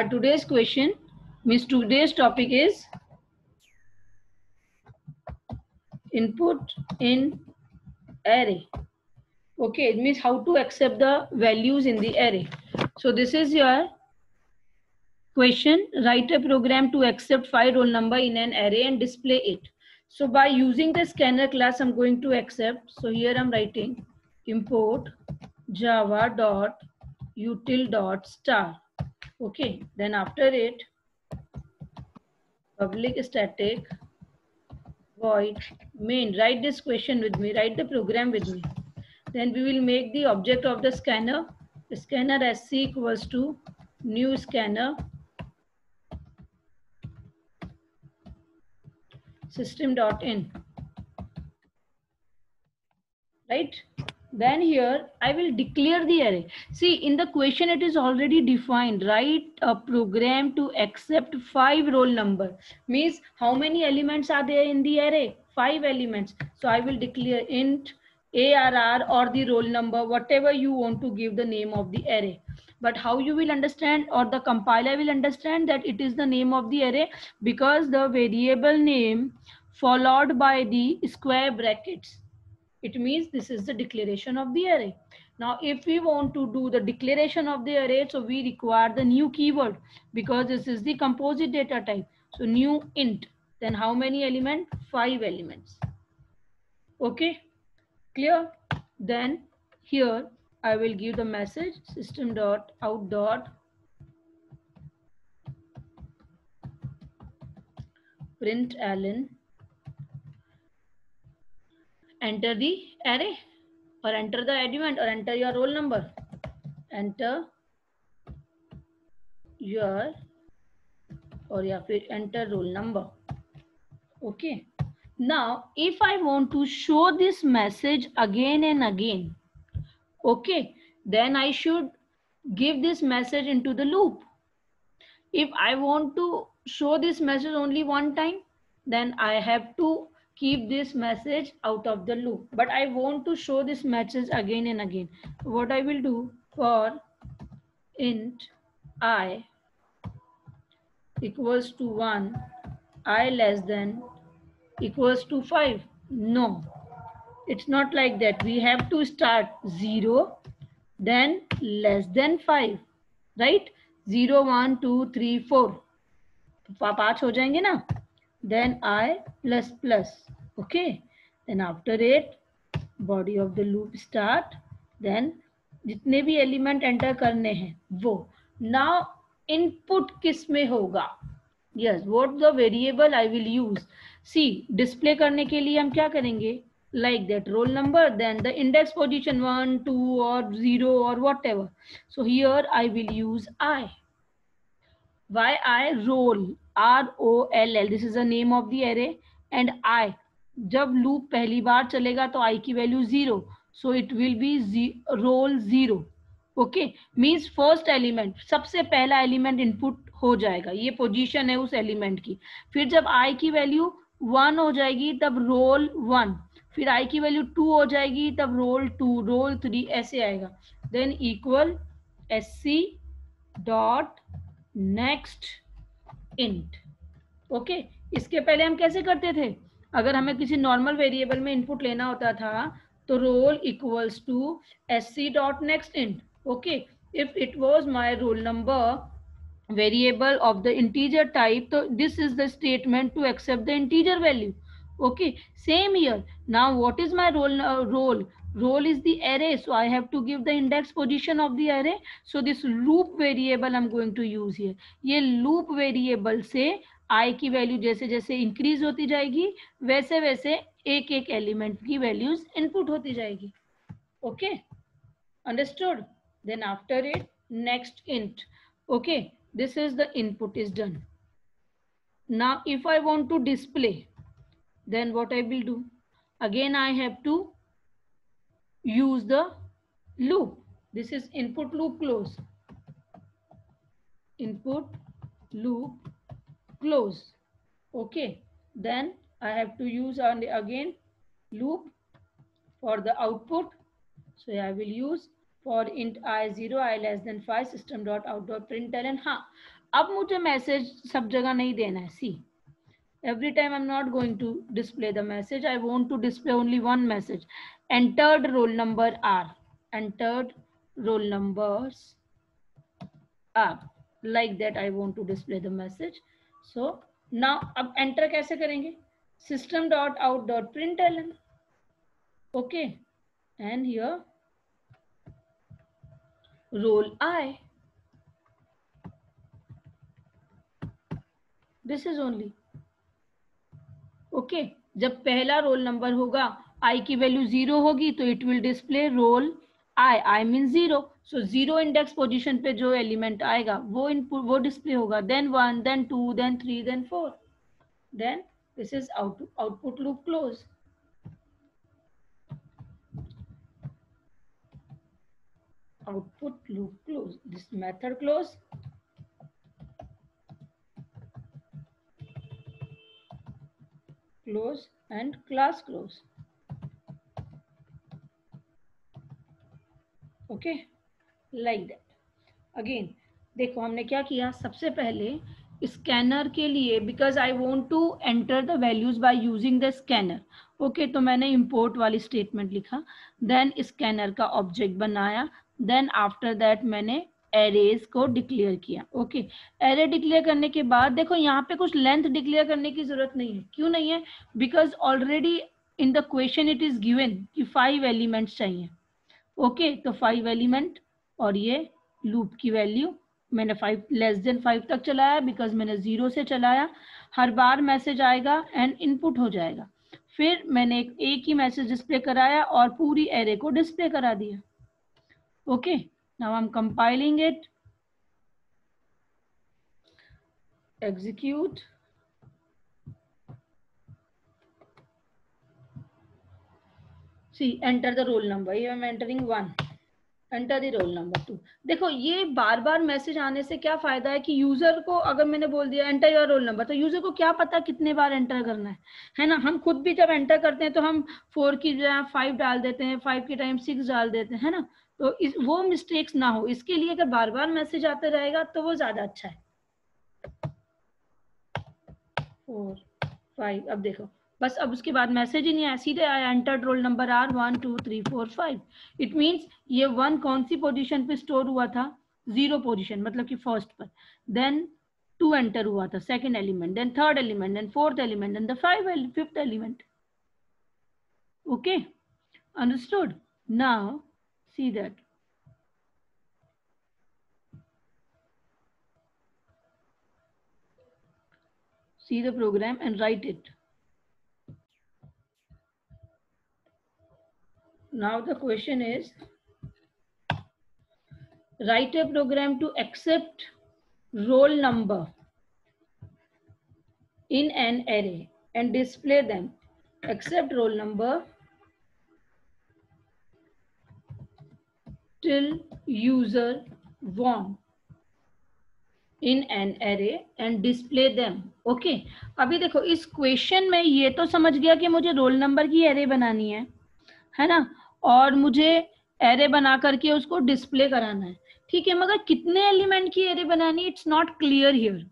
Today's question means today's topic is input in array. Okay, it means how to accept the values in the array. So this is your question. Write a program to accept 5 roll number in an array and display it. So by using the scanner class, I'm going to accept. So here I'm writing import java.util.star. Okay, then after it, public static void main. Write this question with me, write the program with me. Then we will make the object of the scanner sc equals to new scanner system.in, right? Then here I will declare the array. See, in the question it is already defined. Write a program to accept 5 roll number. Means how many elements are there in the array? 5 elements. So I will declare int ARR or the roll number, whatever you want to give the name of the array. But how you will understand, or the compiler will understand that it is the name of the array, because the variable name followed by the square brackets, it means this is the declaration of the array. Now if we want to do the declaration of the array, so we require the new keyword, because this is the composite data type. So new int, then how many elements? 5 elements. Okay, clear? Then here I will give the message system.out.println. Enter the array, or enter the element, or enter your roll number. Enter your, or या फिर enter roll number. Okay, now if I want to show this message again and again, okay, then I should give this message into the loop. If I want to show this message only one time, then I have to keep this message out of the loop. But I want to show this message again and again. What I will do, for int I equals to 1, I less than equals to 5. No, it's not like that. We have to start 0, then less than 5, right? 0, 1, 2, 3, 4. 5 हो जाएंगे ना? Then I plus plus. Okay. Then after it, body of the loop start. Then जितने भी element enter करने हैं वो. Now input किस में होगा? Yes, what the variable I will use. See, display करने के लिए हम क्या करेंगे? Like that, roll number, then the index position 1, 2 or 0 or whatever. So here I will use I. Why I? Roll, ROLL. This is the name of the array. And I, जब loop पहली बार चलेगा तो I की value 0. So it will be roll 0. Okay, means first element, सबसे पहला element input हो जाएगा, ये पोजीशन है उस एलिमेंट की. फिर जब आई की वैल्यू 1 हो जाएगी तब रोल 1, फिर आई की वैल्यू 2 हो जाएगी तब रोल 2, रोल 3, ऐसे आएगा. Than equal sc dot next int. Okay, इसके पहले हम कैसे करते थे? अगर हमें किसी नॉर्मल वेरिएबल में इनपुट लेना होता था तो roll equals to sc dot next int. Okay, if it was my roll number variable of the integer type, so this is the statement to accept the integer value. Okay, same here. Now what is my roll is the array, so I have to give the index position of the array. So this loop variable I'm going to use here. ये loop variable से I की value जैसे जैसे increase होती जाएगी वैसे वैसे एक एक एलिमेंट की वैल्यूज इनपुट होती जाएगी. Okay, understood? Then after it, next int. Okay, this is the input is done. Now if I want to display, then what I will do? Again I have to use the loop. This is input loop close. Input loop close. Okay, then I have to use again loop for the output. So I will use for int I 0 I less than 5 system dot out dot println. हाँ, अब मुझे message सब जगह नहीं देना है। सी, every time I'm not going to display the message, I want to display only one message: entered roll number are, entered roll numbers are, like that I want to display the message. So now अब enter कैसे करेंगे? system dot out dot println, okay, and here roll I, this is only okay. जब पहला roll number होगा, आई की value 0 होगी, तो it will display roll I mean 0। So 0 index position पे जो एलिमेंट आएगा वो इनपुट, वो डिस्प्ले होगा, then 1, then 2, then 3, then 4, then this is output loop close. Output loop close, this method close, close and class close, okay, like that. Again देखो हमने क्या किया, सबसे पहले स्कैनर के लिए, because I want to enter the values by using the scanner, okay, तो मैंने इंपोर्ट वाली स्टेटमेंट लिखा, देन स्कैनर का ऑब्जेक्ट बनाया, देन आफ्टर दैट मैंने एरेज को डिक्लेयर किया, ओके। एरे डिक्लेयर करने के बाद देखो यहाँ पे कुछ लेंथ डिक्लेयर करने की जरूरत नहीं है। क्यों नहीं है? Because already in the question it is given कि 5 एलिमेंट्स चाहिए, ओके, तो 5 एलिमेंट और ये लूप की वैल्यू मैंने 5 लेस देन 5 तक चलाया, बिकॉज मैंने 0 से चलाया। हर बार मैसेज आएगा एंड इनपुट हो जाएगा। फिर मैंने एक ही मैसेज डिस्प्ले कराया और पूरी एरे को डिस्प्ले करा दिया, okay. Now I am compiling it, execute, see enter the roll number, I am entering 1, enter the roll number 2। देखो ये बार बार मैसेज आने से क्या फायदा है कि यूजर को, अगर मैंने बोल दिया एंटर योर रोल नंबर, तो यूजर को क्या पता कितने बार एंटर करना है ना। हम खुद भी जब एंटर करते हैं तो हम 4 की जगह 5 डाल देते हैं, 5 के टाइम 6 डाल देते हैं, है ना। तो वो मिस्टेक्स ना हो, इसके लिए अगर बार बार मैसेज आते रहेगा तो वो ज्यादा अच्छा है। 4, 5, अब देखो बस, अब उसके बाद मैसेज ही नहीं आया, सीधे आया entered roll number are 1 2 3 4 5। It means ये 1 कौन सी पोजीशन पे स्टोर हुआ था? 0 पोजीशन, मतलब कि फर्स्ट पर। देन 2 एंटर हुआ था, second element, then third element, then fourth element, then the fifth element, okay, understood. Now see that, see the program and write it. Now the question is, write a program to accept roll number in an array and display them. Accept roll number till user want in an array and display them. Okay, अभी देखो इस question में ये तो समझ गया कि मुझे रोल नंबर की एरे बनानी है ना, और मुझे एरे बना करके उसको डिस्प्ले कराना है, ठीक है, मगर कितने एलिमेंट की एरे बनानी, it's not clear here,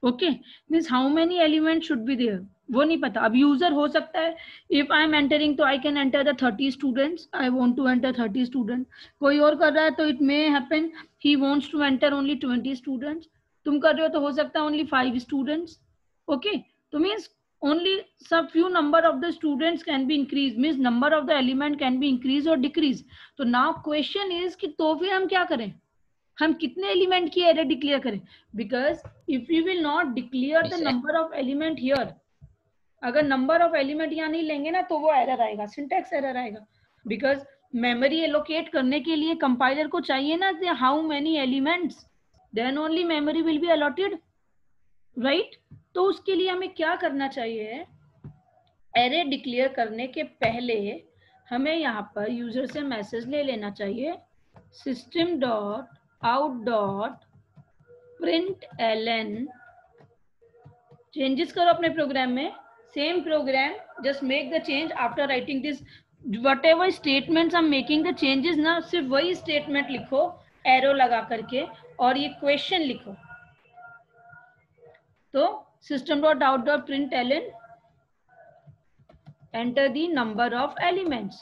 okay. Means how many element should be there, वो नहीं पता। अब यूजर हो सकता है, इफ आई एम एंटरिंग तो I can enter the 30 students, I want to enter 30 student. कोई और कर रहा है तो it may happen he wants to enter only 20 students. तुम कर रहे हो तो हो सकता है ओनली 5 स्टूडेंट्स, ओके। तो means only some few number of the students can be increased, means number of the element can be increased or decreased. तो now question is कि तो फिर हम क्या करें, हम कितने एलिमेंट की एरे डिक्लेयर करें? Because if you will not declare the number of element here, अगर नंबर ऑफ एलिमेंट यहाँ नहीं लेंगे ना तो वो एरर आएगा, सिंटैक्स एरर आएगा। बिकॉज मेमोरी एलोकेट करने के लिए कंपाइलर को चाहिए ना how many elements, then only memory will be allotted, right. तो उसके लिए हमें क्या करना चाहिए, एरे डिक्लेयर करने के पहले हमें यहाँ पर यूजर से मैसेज ले लेना चाहिए, system dot out dot println, changes करो अपने प्रोग्राम में, same programme, just make the change after writing this whatever statements I'm making the changes ना, सिर्फ वही स्टेटमेंट लिखो एरो लगा करके और ये क्वेश्चन लिखो. तो system dot out dot println enter the number of elements.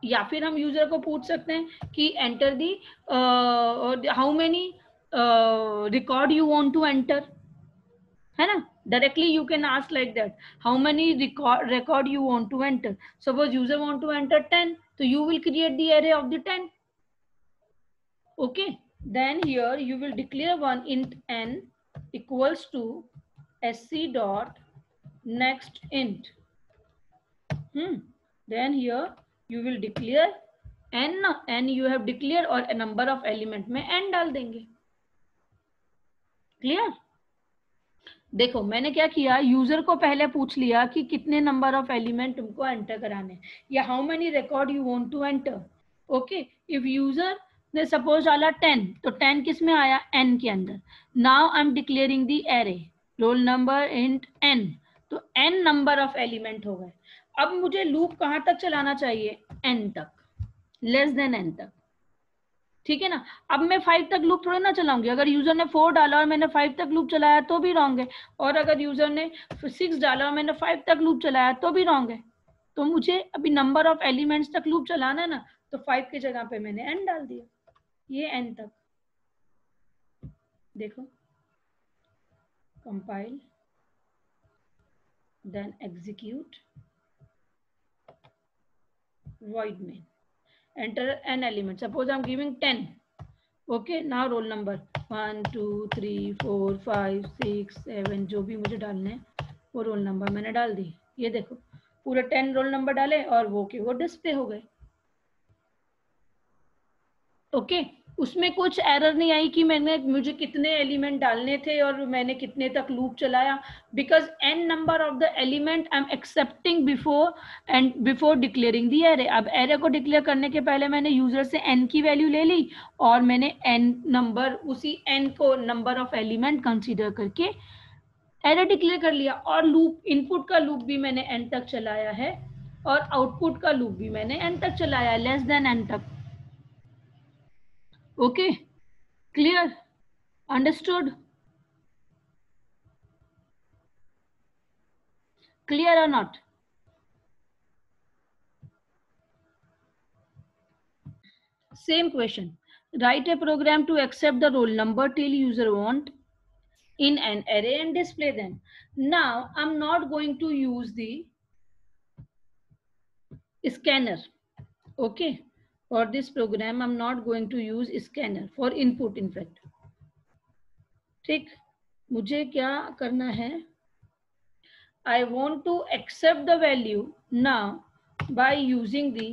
या फिर हम यूजर को पूछ सकते हैं कि enter the how many record you want to enter, है ना. Directly you can ask like that, how many record you want to enter. Suppose user want to enter 10, तो you will create the array of the 10. Okay, then here you will declare one int n equals to sc dot next int. Then here you will declare n you have declared और a number of element में n डाल देंगे. Clear. देखो मैंने क्या किया, user को पहले पूछ लिया कि कितने नंबर ऑफ एलिमेंट तुमको एंटर कराने, या how many record you want to enter. Okay, if user ने सपोज डाला 10, तो 10 किस में आया, n के अंदर. Now I am declaring the array roll number int n, तो n नंबर ऑफ एलिमेंट हो गए. अब मुझे लूप कहां तक चलाना चाहिए, n तक, लेस देन n तक. ठीक है ना. अब मैं 5 तक लूप थोड़ी ना चलाऊंगी. अगर यूजर ने 4 डाला और मैंने 5 तक लूप चलाया तो भी रॉन्ग है, और अगर यूजर ने 6 डाला और मैंने 5 तक लूप चलाया तो भी रॉन्ग है. तो मुझे अभी नंबर ऑफ एलिमेंट्स तक लूप चलाना है ना, तो 5 की जगह पे मैंने n डाल दिया, ये n तक. देखो, compile then execute, void main, enter n element. Suppose I'm giving 10. Okay, now roll number 1 2 3 4 5 6 7 जो भी मुझे डालने हैं वो रोल नंबर मैंने डाल दी. ये देखो पूरे 10 रोल नंबर डाले और वो डिस्प्ले हो गए. ओके, उसमें कुछ एरर नहीं आई कि मुझे कितने एलिमेंट डालने थे और मैंने कितने तक लूप चलाया, because n number of the element I am accepting before declaring the array. अब एरे को डिक्लेयर करने के पहले मैंने यूजर से n की वैल्यू ले ली और मैंने n नंबर, उसी n को नंबर ऑफ एलिमेंट कंसीडर करके एरे डिक्लेयर कर लिया. और लूप, इनपुट का लूप भी मैंने n तक चलाया है और आउटपुट का लूप भी मैंने n तक चलाया है, लेस देन n तक. Okay, clear, understood, clear or not? Same question. Write a program to accept the roll number till user want in an array and display them. Now I'm not going to use the scanner. Okay, for this program I'm not going to use scanner for input. In fact, ठीक, मुझे क्या करना है, I want to accept the value now by using the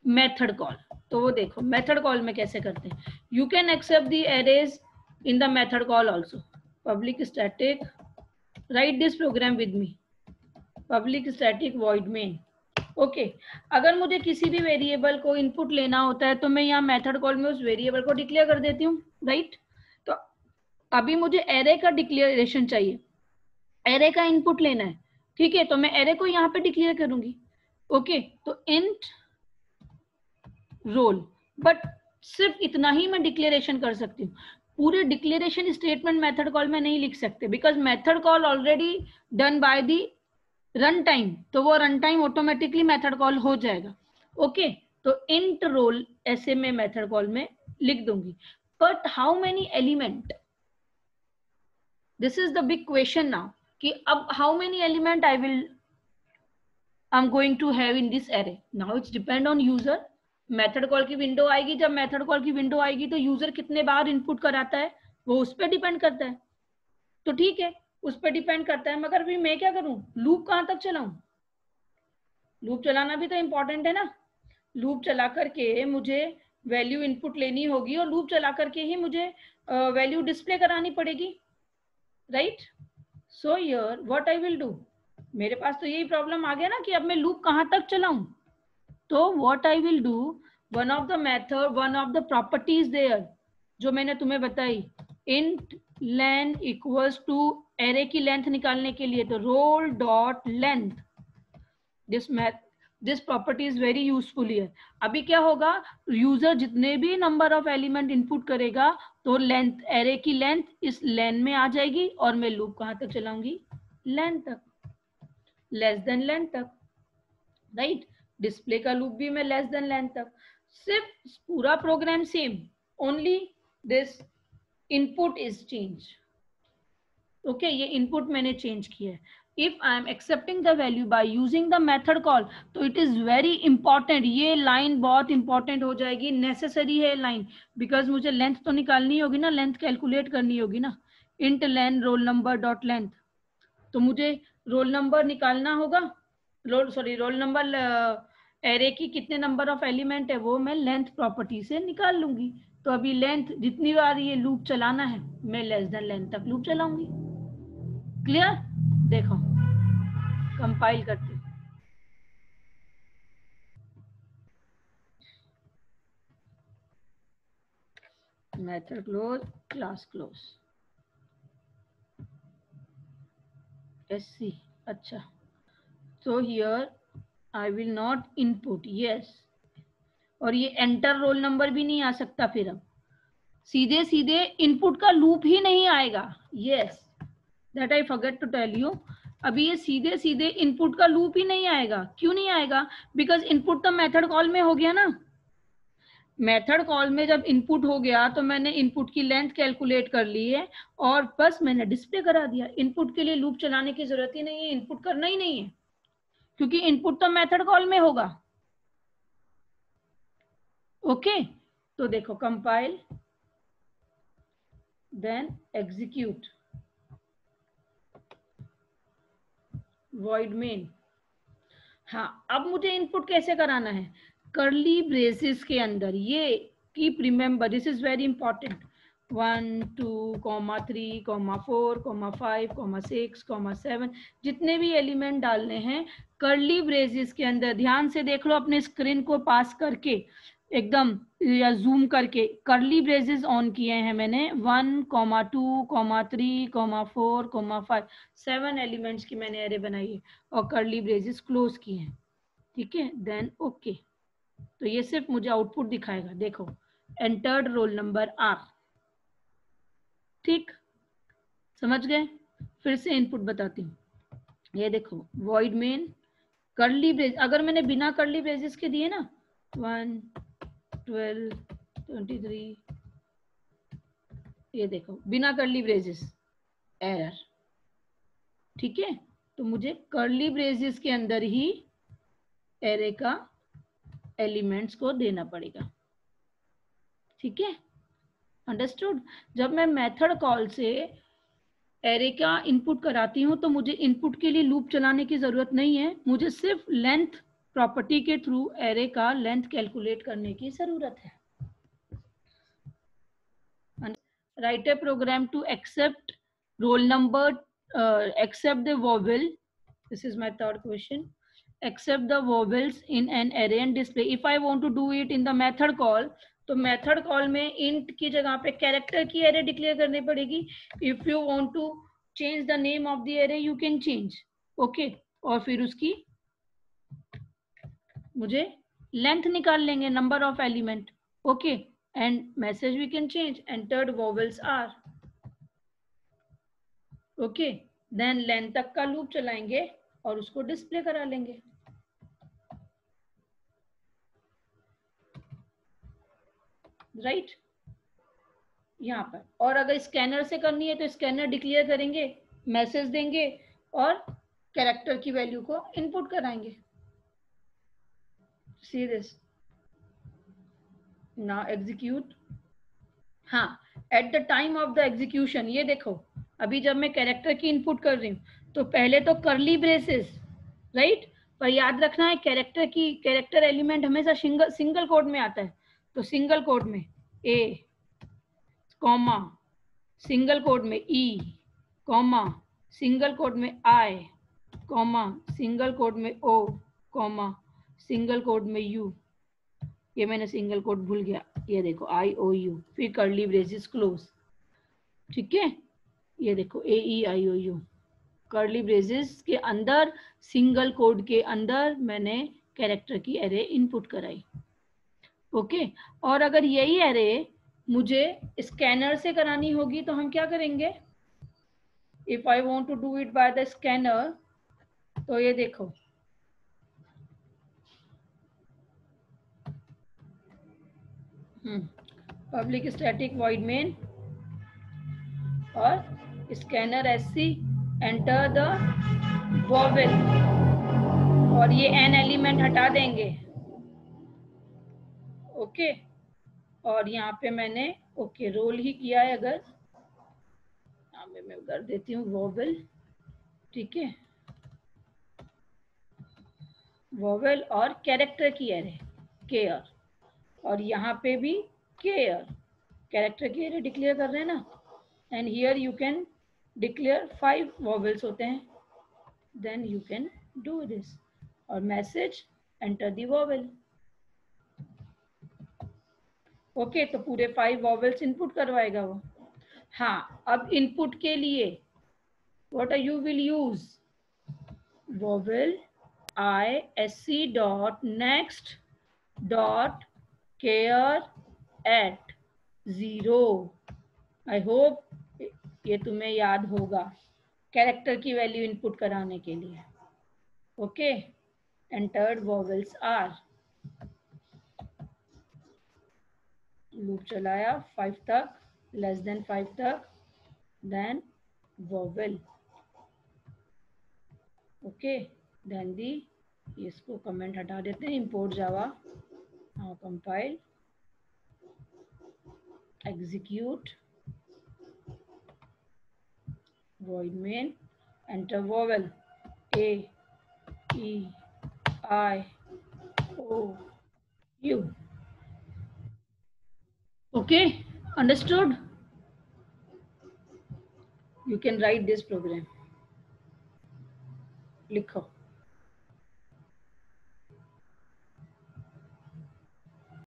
method call. तो वो देखो method call में कैसे करते हैं. You can accept the arrays in the method call also. Public static, right this program with me, public static void main. Okay, अगर मुझे किसी भी वेरिएबल को इनपुट लेना होता है तो मैं यहाँ मेथड कॉल में उस वेरिएबल को डिक्लेयर कर देती हूँ, राइट. तो अभी मुझे एरे का डिक्लेरेशन चाहिए, एरे का इनपुट लेना है. ठीक है, तो मैं एरे को यहाँ पे डिक्लेयर करूंगी. ओके, तो इंट रोल, बट सिर्फ इतना ही मैं डिक्लेरेशन कर सकती हूँ. पूरे डिक्लेरेशन स्टेटमेंट मेथड कॉल में नहीं लिख सकते, because method call already done by the run time, तो वो run time automatically method call हो जाएगा. ओके, तो इंट रोल ऐसे में मेथड कॉल में लिख दूंगी. But how many element, this is the big question now, कि अब how many element I am going to have in this array. Now it's depend on user. Method call की window आएगी, जब method call की window आएगी तो user कितने बार input कराता है वो उस पर डिपेंड करता है. तो ठीक है, उस पर डिपेंड करता है, मगर भी मैं क्या करूं, लूप कहां तक चलाऊं. लूप चलाना भी तो इंपॉर्टेंट है ना. लूप चला करके मुझे वैल्यू इनपुट लेनी होगी और लूप चला करके ही मुझे वैल्यू डिस्प्ले करानी पड़ेगी, right. So here what I will do, मेरे पास तो यही प्रॉब्लम आ गया ना कि अब मैं लूप कहां तक चलाऊं. तो what I will do, one of the method, one of the properties there जो मैंने तुम्हें बताई, int len equals to array की लेंथ निकालने के लिए तो roll dot length, this property is very useful here. अभी क्या होगा, यूजर जितने भी नंबर ऑफ एलिमेंट इनपुट करेगा तो लेंथ, एरे की लेंथ इस लेन में आ जाएगी और मैं लूप कहां तक चलाऊंगी, लेंथ तक, लेस देन लेंथ तक, राइट। डिस्प्ले का लूप भी मैं लेस देन लेंथ तक, सिर्फ पूरा program same, only this input is change. Okay, ये इनपुट मैंने चेंज किया है। If I am accepting the value by using the method call, तो इट इज वेरी इंपॉर्टेंट, ये लाइन बहुत इंपॉर्टेंट हो जाएगी, नेसेसरी है लाइन, बिकॉज मुझे लेंथ तो निकालनी होगी ना, लेंथ कैलकुलेट करनी होगी ना। इंट लेन रोल नंबर डॉट लेंथ, तो मुझे रोल नंबर निकालना होगा, रोल नंबर एरे की कितने नंबर ऑफ एलिमेंट है वो मैं लेंथ प्रॉपर्टी से निकाल लूंगी। तो अभी लेंथ जितनी बार ये लूप चलाना है मैं लेस देन लेंथ तक लूप चलाऊंगी। क्लियर? देखो कंपाइल करते, method close, class close, SC, अच्छा। So here I will not input, yes, और ये एंटर रोल नंबर भी नहीं आ सकता, फिर अब सीधे सीधे इनपुट का लूप ही नहीं आएगा। Yes, that I forget to tell you, अभी ये सीधे सीधे इनपुट का लूप ही नहीं आएगा। क्यों नहीं आएगा? बिकॉज इनपुट तो मेथड कॉल में हो गया ना। मेथड कॉल में जब इनपुट हो गया तो मैंने इनपुट की लेंथ कैलकुलेट कर ली है और बस मैंने डिस्प्ले करा दिया। इनपुट के लिए लूप चलाने की जरूरत ही नहीं है, इनपुट करना ही नहीं है, क्योंकि इनपुट तो मेथड कॉल में होगा। ओके, तो देखो compile then execute, void main। हाँ, अब मुझे इनपुट कैसे कराना है, कर्ली ब्रेसेस के अंदर। ये keep remember, this is very important. 1 2 3 4 5 6 7 जितने भी एलिमेंट डालने हैं कर्ली ब्रेसेस के अंदर, ध्यान से देख लो अपने स्क्रीन को पास करके एकदम, या जूम करके, कर्ली ब्रेसेस ऑन किए हैं मैंने। 1 2 3 4 5 7 एलिमेंट्स की मैंने एरे बनाई है और कर्ली ब्रेसेस क्लोज किए हैं। ठीक है, देन ओके। तो ये सिर्फ मुझे आउटपुट दिखाएगा, देखो एंटर्ड रोल नंबर आर। ठीक, समझ गए? फिर से इनपुट बताती हूँ, ये देखो वॉइड मेन कर्ली ब्रेस, अगर मैंने बिना कर्ली ब्रेसेस के दिए ना 1 12 23, ये देखो बिना कर्ली ब्रेसेस, एरर। ठीक है, तो मुझे कर्ली ब्रेसेस के अंदर ही एरे का एलिमेंट्स को देना पड़ेगा। ठीक है, अंडरस्टूड? जब मैं मेथड कॉल से एरे का इनपुट कराती हूं तो मुझे इनपुट के लिए लूप चलाने की जरूरत नहीं है, मुझे सिर्फ लेंथ प्रॉपर्टी के थ्रू एरे का लेंथ कैलकुलेट करने की जरूरत है। Write a program to accept roll number, accept the vowel, this is my third question, accept the vowels in an array and display। if I want to do it in the method call, तो method call में int की जगह पे character की array declare करनी पड़ेगी। If you want to change the name of the array you can change, okay, और फिर उसकी मुझे लेंथ निकाल लेंगे, number of element, okay, and message we can change, entered vowels are, okay, then length तक का लूप चलाएंगे और उसको डिस्प्ले करा लेंगे। राइट, यहाँ पर। और अगर स्कैनर से करनी है तो स्कैनर डिक्लेयर करेंगे, मैसेज देंगे और कैरेक्टर की वैल्यू को इनपुट कराएंगे। See this now execute. हाँ, at the time of the execution, ये देखो अभी जब मैं कैरेक्टर की इनपुट कर रही हूँ तो पहले तो कर्ली ब्रेसेस, राइट, पर याद रखना है कैरेक्टर की, कैरेक्टर एलिमेंट हमेशा सिंगल कोड में आता है, तो सिंगल कोड में ए कॉमा, सिंगल कोड में ई कॉमा, सिंगल कोड में आई कॉमा, सिंगल कोड में ओ कॉमा, सिंगल कोड में यू, ये मैंने सिंगल कोड भूल गया, ये देखो आई ओ यू, फिर कर्ली ब्रेसेस क्लोज। ठीक है, ये देखो AEIOU कर्ली ब्रेसेस के अंदर सिंगल कोड के अंदर मैंने कैरेक्टर की एरे इनपुट कराई। ओके, और अगर यही एरे मुझे स्कैनर से करानी होगी तो हम क्या करेंगे? If I want to do it by the scanner, तो ये देखो पब्लिक स्टैटिक वॉइड मेन और scanner SC enter the vowel, और ये n एलिमेंट हटा देंगे। ओके, और यहाँ पे मैंने ओके रोल ही किया है, अगर यहाँ पे मैं कर देती हूँ वॉवेल। ठीक है, वॉवेल और कैरेक्टर की एरे केयर, और यहाँ पे भी केयर, कैरेक्टर की एरे डिक्लेयर कर रहे हैं ना, and here you can declare 5 vowels होते हैं, then you can do this, और message enter the vowel. Okay, तो पूरे 5 वॉवेल्स इनपुट करवाएगा वो। हाँ, अब इनपुट के लिए what you will use, vowel ISC dot next dot care at 0। I hope ये तुम्हें याद होगा, कैरेक्टर की वैल्यू इनपुट कराने के लिए। Okay, entered vowels are, loop चलाया 5 तक, लेस देन 5 तक, then vowel. Okay, then the, इसको कमेंट हटा देते हैं, import Java, now compile, execute, void main, enter vowel AEIOU. Okay, understood? You can write this program. लिखो।